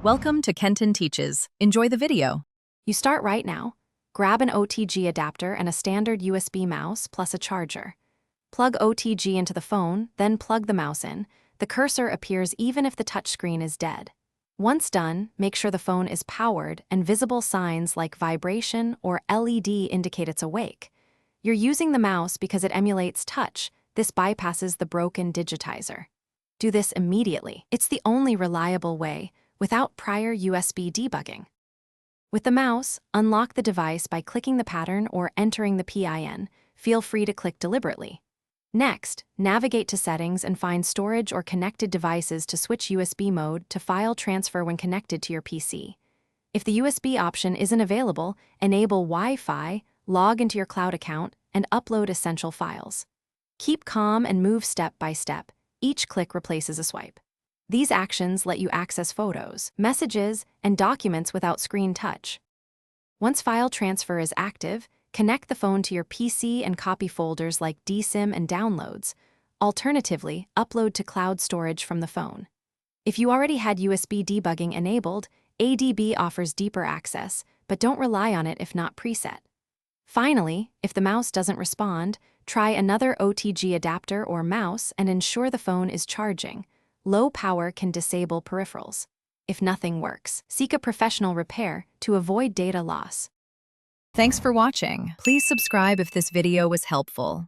Welcome to Kenton Teaches. Enjoy the video. You start right now. Grab an OTG adapter and a standard USB mouse plus a charger. Plug OTG into the phone, then plug the mouse in. The cursor appears even if the touchscreen is dead. Once done, make sure the phone is powered and visible signs like vibration or LED indicate it's awake. You're using the mouse because it emulates touch. This bypasses the broken digitizer. Do this immediately. It's the only reliable way, without prior USB debugging. With the mouse, unlock the device by clicking the pattern or entering the PIN. Feel free to click deliberately. Next, navigate to Settings and find Storage or Connected Devices to switch USB mode to File Transfer when connected to your PC. If the USB option isn't available, enable Wi-Fi, log into your cloud account, and upload essential files. Keep calm and move step by step. Each click replaces a swipe. These actions let you access photos, messages, and documents without screen touch. Once file transfer is active, connect the phone to your PC and copy folders like DSIM and downloads. Alternatively, upload to cloud storage from the phone. If you already had USB debugging enabled, ADB offers deeper access, but don't rely on it if not preset. Finally, if the mouse doesn't respond, try another OTG adapter or mouse and ensure the phone is charging. Low power can disable peripherals. If nothing works, seek a professional repair to avoid data loss. Thanks for watching. Please subscribe if this video was helpful.